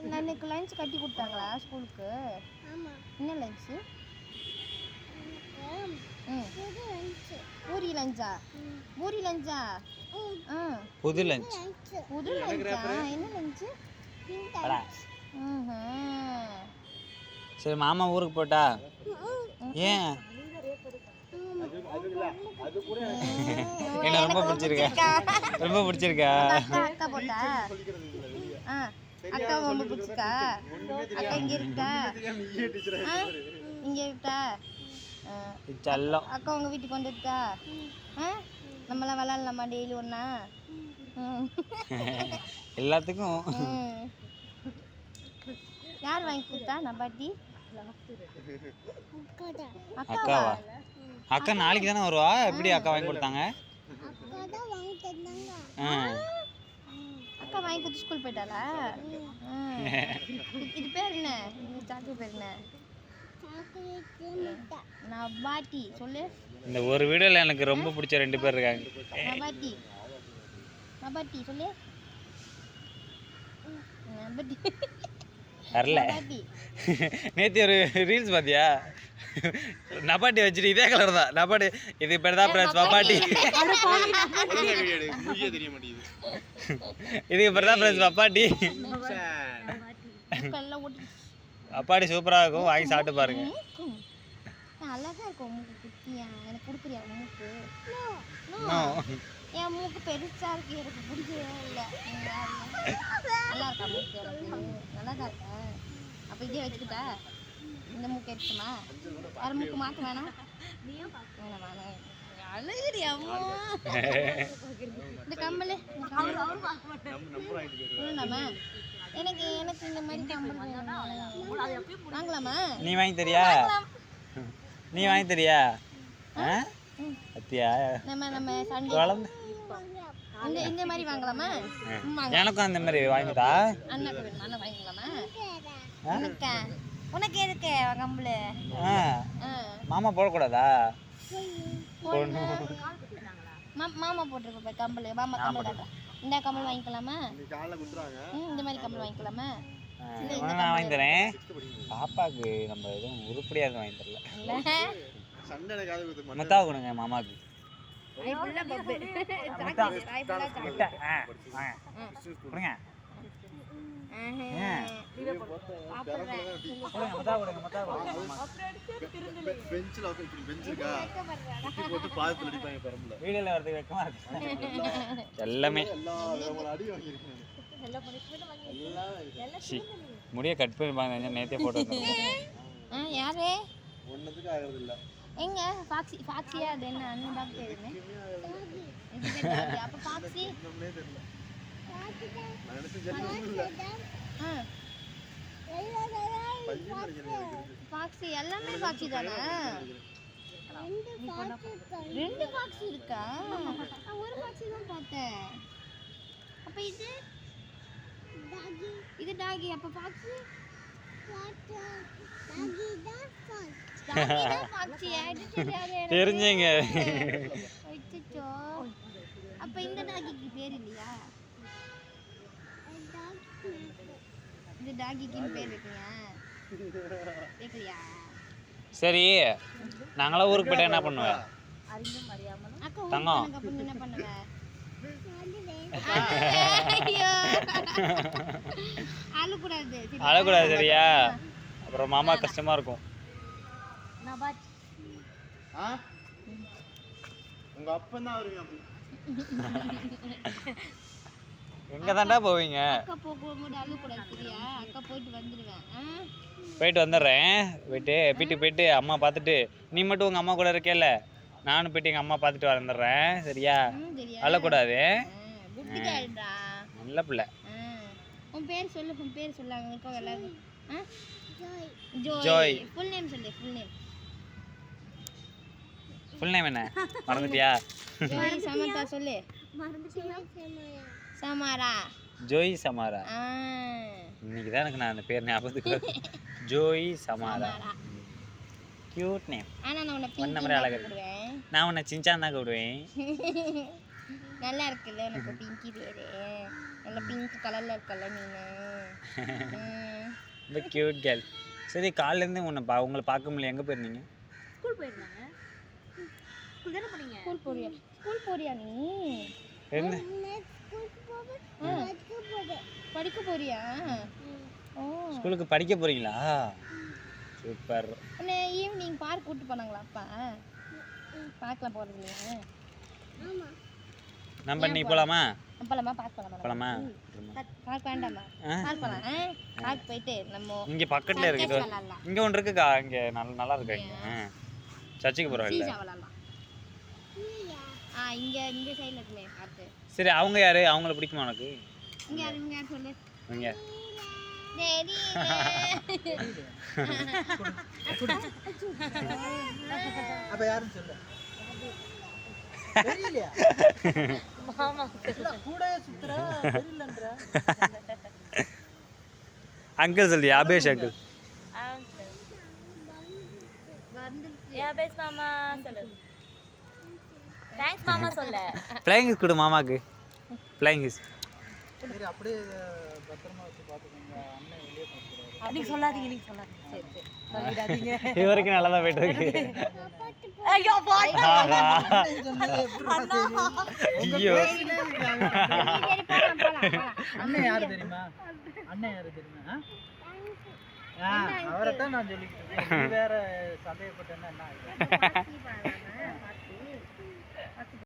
எனக்கு லஞ்ச் கட்டி கொடுத்தாங்களா ஸ்கூலுக்கு? என்ன லஞ்சு? பூரி லஞ்சா? பூரி லஞ்சா? புது லஞ்ச். புது லஞ்சா? என்ன லஞ்சு? சரி மாமா ஊருக்கு போட்டா? ஏன்? என்ன ரொம்ப பிடிச்சிருக்கா? ரொம்ப பிடிச்சிருக்கா? அக்கா போட்டா? அக்கா ரொம்ப பிடிச்சிருக்கா? அக்கா இங்க இருக்கா? இங்க இருக்கா? செல்லம். அக்கா உங்க வீட்டுக்கு வந்துட்டா? நம்மளாம் விளாட்லாமா டெய்லி ஒண்ணா? எல்லாத்துக்கும். யார் வாங்கி கொடுத்தா நபாட்டி? அக்காவா? அக்கா நாளைக்கு தானே வருவா, எப்படி அக்கா வாங்கி கொடுத்தாங்க? அக்கா வாங்கி கொடுத்து ஸ்கூல் போயிட்டாளா? இது பேர் என்ன? இந்த சாக்லேட் பேர் என்ன? நபாட்டி சொல்லு. இந்த ஒரு வீடியோல எனக்கு ரொம்ப பிடிச்ச 2 பேர் இருக்காங்க. நபாட்டி நபாட்டி சொல்லு. நபாட்டி வரல. நேற்று ஒரு ரீல்ஸ் பார்த்தியா? நபாட்டி வச்சுட்டு இதே கலர் தான் நபாட்டி. இது பேர் தான் ஃப்ரெண்ட்ஸ் பப்பாட்டி. இதுக்கு பேர் தான் ஃப்ரெண்ட்ஸ் பப்பாட்டி. பப்பாட்டி சூப்பராக இருக்கும், வாங்கி சாப்பிட்டு பாருங்க. அழகா இருக்கும் மூக்கு குட்டியா. எனக்கு கொடுக்குறியா மூக்கு? என் மூக்கு பெருசா இருக்கு, எனக்கு பிடிக்கவே இல்லை. நல்லா இருக்கா மூக்கு? எனக்கு நல்லா தான் இருக்கா. அப்போ இதே வச்சுக்கிட்டா இந்த மூக்கு எடுத்துமா? வேற மூக்கு மாற்ற வேணாம். வேணாம் அழகுடி அம்மா. இந்த கம்பல் எனக்கு எனக்கு இந்த மாதிரி கம்பல் வாங்கலாமா? நீ வாங்கி தரியா? நீ வாங்கி தரியா? அத்தியா நம்ம இந்த மாதிரி வாங்கலாமா? எனக்கும் அந்த மாதிரி வாங்கிட்டா. அண்ணாக்கு வேணுமா? அண்ணா வாங்கிக்கலாமா? உனக்கு எதுக்கு கம்பளு? மாமா போடக்கூடாதா? மாமா போட்டிருக்க கம்பளு. மாமா கம்பல் இந்த கம்பல் வாங்கிக்கலாமா? இந்த மாதிரி கம்பல் வாங்கிக்கலாமா? நான் வாங்கி தரேன். பாப்பாக்கு நம்ம எதுவும் உருப்படியாக வாங்கி தரல. முத்தாவை கொடுங்க மாமாவுக்கு. கொடுங்க. வீடியோல வரதுக்கு வெக்கமா இருக்கு. எல்லாமே முடிய கட் பண்ணி நேத்தே போட்டோ. யாரு ஒன்னதுக்கு ஆகிறது இல்ல. எங்க பாக்ஸி பாக்ஸியா? அது என்ன அண்ணன் டாக்டர் என்ன? அப்ப பாக்ஸி பாக்ஸி எல்லாமே பாக்ஸி தானே? 2 பாக்ஸி இருக்கா? ஒரு பாக்ஸி தான் பார்த்தேன். அப்ப இது டாகி. அப்ப பாக்ஸி தெரிஞ்சீங்க. அப்ப இந்த டாகிக்கு பேர் இல்லையா? இந்த டாகிக்கு பேர் வைக்கலையா? சரி, நாங்களாம் ஊருக்கு போயிட்டா என்ன பண்ணுவேன்? தங்கம் என்ன பண்ணுவேன்? அழக்கூடாது சரியா? அப்புறம் மாமா கஷ்டமா இருக்கும். உங்க அப்பன் தான் வருவீங்க. எங்க தாண்டா போவீங்க? அக்கா போகும்போது அழக்கூடாது சரியா? அக்கா போயிட்டு வந்துடுவேன். போயிட்டு வந்துடுறேன். வீட்டுக்கு போயிட்டு அம்மா பார்த்துட்டு நீ மட்டும் உங்க அம்மா கூட இருக்கேல்ல, நானும் போயிட்டு எங்க அம்மா பார்த்துட்டு வந்துடுறேன் சரியா? அழக்கூடாது. நல்ல பிள்ளை. உன் பேர் சொல்லு. உன் பேர் சொல்லாங்க எல்லாரும். ஜோய். ஃபுல் நேம் சொல்லு. Full name. ஃபுல் நேம் என்ன மறந்துட்டியா? ஜோய் சமந்தா சொல்லு. சமாரா. Joy Samara. இன்னைக்கு தான் எனக்கு நான் அந்த பேர் ஞாபகத்துக்கு. Joy Samara. Cute name. ஆனா நான் உன்னை பிங்க் நம்பர் அழகா இருக்கு. நான் உன்னை சின்சான் தான் கூப்பிடுவேன். நல்லா இருக்குல்ல எனக்கு பிங்கி பேரு. நல்ல பிங்க் கலர்ல இருக்கல்ல நீனு. ரொம்ப க்யூட் கேர்ள். சரி காலையிலேருந்து உங்களை பார்க்க முடியல, எங்கே போயிருந்தீங்க? ஸ்கூல் போயிருந்தாங்க. ஸ்கூல் தானே போனீங்க? ஸ்கூல் போறியா நீ? என்ன படிக்க போறியா? ஓ ஸ்கூலுக்கு படிக்க போறீங்களா? சூப்பர். உன்னை ஈவினிங் பார்க் கூட்டு போனாங்களா அப்பா? பார்க்கலாம் போறது இல்லையா? நம்ம நீ போலாமா? போலாமா? பார்க் போலாமா? பார்க் வேண்டாமா? பார்க் போலாம். பார்க் போயிட்டு நம்ம இங்க பக்கத்துல இருக்குது. விளாடலாம். இங்க ஒன்று இருக்குக்கா, இங்க நல்லா இருக்கு. இங்க சர்ச்சுக்கு போறோம் இல்ல? விளாடலாம். இங்க இந்த சைடுல இருக்குமே பார்த்து. சரி அவங்க யாரு? அவங்கள பிடிக்குமா உனக்கு? இங்க யார் சொல்லு. இங்க டேடி. அப்ப யாரும் சொல்லு. தெரியலையா? மாமா கூட சுத்துற தெரியலன்ற. அங்கிள் சொல்லி அபேஷ் அங்கிள். யாபேஸ் மாமா சொல்லு. தேங்க்ஸ் மாமா சொல்லு. ஃப்ளைங் கிஸ் கொடு மாமாக்கு. Flying kiss. சரி அப்படியே பத்திரமா வச்சு பாத்துக்கோங்க. அண்ணன் வெளியே போறாரு. நீங்க சொல்லாதீங்க. சரி சொல்லிடாதீங்க. இது வரைக்கும் நல்லா தான் போயிட்டு இருக்கு. ஐயோ பாய். ஐயோ அண்ணன் யாரு தெரியுமா? அண்ணன் யாரு தெரியுமா? அவரைத்தான் நான் சொல்லிக்கிட்டு இருக்கேன். வேற சந்தேகப்பட்டேன்னா என்ன ஆகும்?